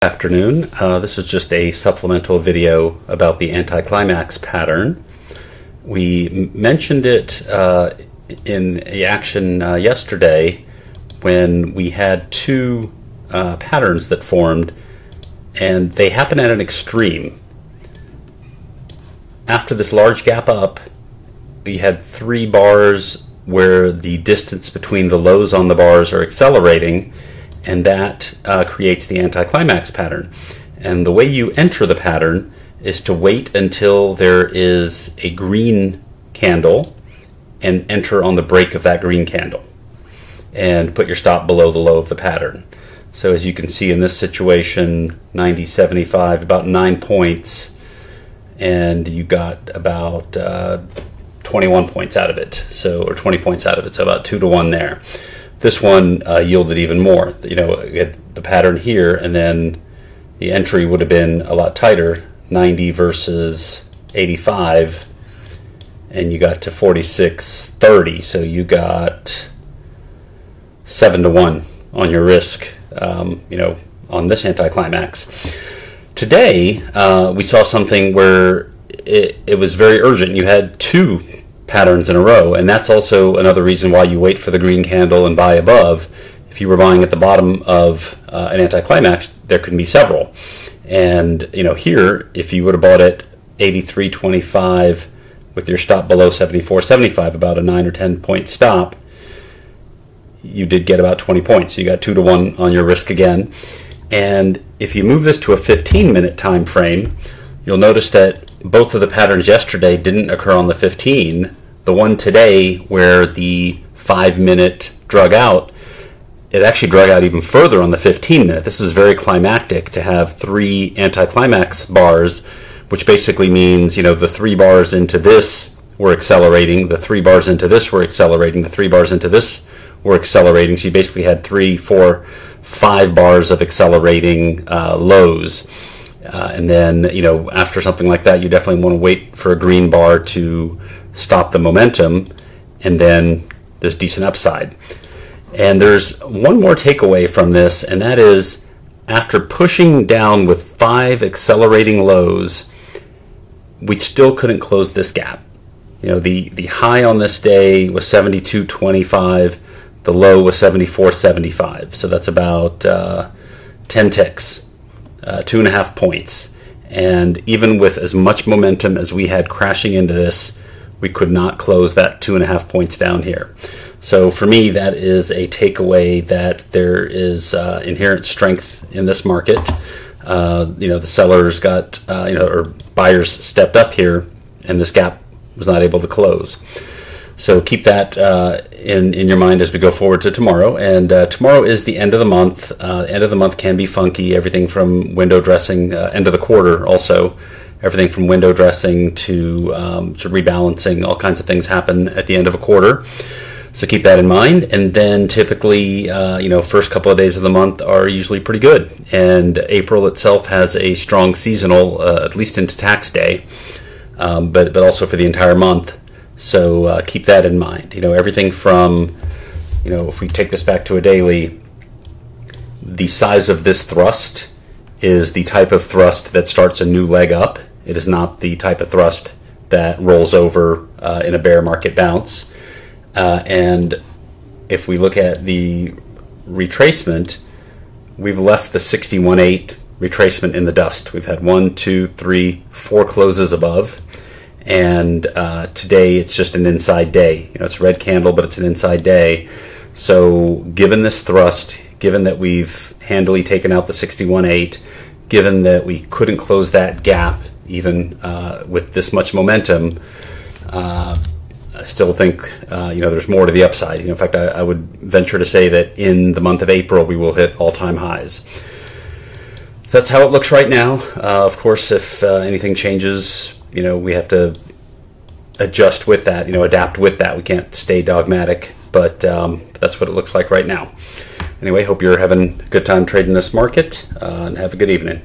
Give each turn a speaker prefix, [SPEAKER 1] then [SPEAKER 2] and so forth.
[SPEAKER 1] Afternoon. This is just a supplemental video about the anticlimax pattern. We mentioned it in the action yesterday when we had two patterns that formed, and they happen at an extreme. After this large gap up, we had three bars where the distance between the lows on the bars are accelerating, and that creates the anticlimax pattern. And the way you enter the pattern is to wait until there is a green candle and enter on the break of that green candle and put your stop below the low of the pattern. So as you can see in this situation, 90.75, about 9 points, and you got about 21 points out of it, or 20 points out of it, so about 2 to 1 there. This one yielded even more. You know, we had the pattern here, and then the entry would have been a lot tighter, 90 versus 85, and you got to 46.30. So you got 7 to 1 on your risk, on this anticlimax. Today, we saw something where it was very urgent. You had two patterns in a row, and that's also another reason why you wait for the green candle and buy above. If you were buying at the bottom of an anticlimax, there could be several. And here, if you would have bought at 83.25 with your stop below 74.75, about a 9 or 10 point stop, you did get about 20 points. You got 2 to 1 on your risk again. And if you move this to a 15-minute time frame, you'll notice that both of the patterns yesterday didn't occur on the 15. The one today, where the 5-minute drug out, it actually drug out even further on the 15-minute. This is very climactic to have three anticlimax bars, which basically means, the 3 bars into this were accelerating, the 3 bars into this were accelerating, the 3 bars into this were accelerating. So you basically had 3, 4, 5 bars of accelerating lows. And then, after something like that, you definitely want to wait for a green bar to stop the momentum, and then there's decent upside. And there's one more takeaway from this, and that is, after pushing down with 5 accelerating lows, we still couldn't close this gap. The high on this day was 72.25, the low was 74.75, so that's about 10 ticks. 2.5 points, and even with as much momentum as we had crashing into this, we could not close that 2.5 points down here. So for me, that is a takeaway that there is inherent strength in this market. The sellers got, or buyers stepped up here, and this gap was not able to close. So keep that in your mind as we go forward to tomorrow. And tomorrow is the end of the month. End of the month can be funky. Everything from window dressing, end of the quarter also. Everything from window dressing to rebalancing. All kinds of things happen at the end of a quarter. So keep that in mind. And then typically, first couple of days of the month are usually pretty good. And April itself has a strong seasonal, at least into tax day, but also for the entire month. So keep that in mind. Everything from, if we take this back to a daily, the size of this thrust is the type of thrust that starts a new leg up. It is not the type of thrust that rolls over in a bear market bounce. And if we look at the retracement, we've left the 61.8 retracement in the dust. We've had 1, 2, 3, 4 closes above. And today it's just an inside day. It's a red candle, but it's an inside day. So given this thrust, given that we've handily taken out the 61.8, given that we couldn't close that gap even with this much momentum, I still think there's more to the upside. In fact, I would venture to say that in the month of April we will hit all-time highs. That's how it looks right now. Of course, if anything changes, we have to adjust with that, adapt with that. We can't stay dogmatic, but that's what it looks like right now. Anyway, hope you're having a good time trading this market, and have a good evening.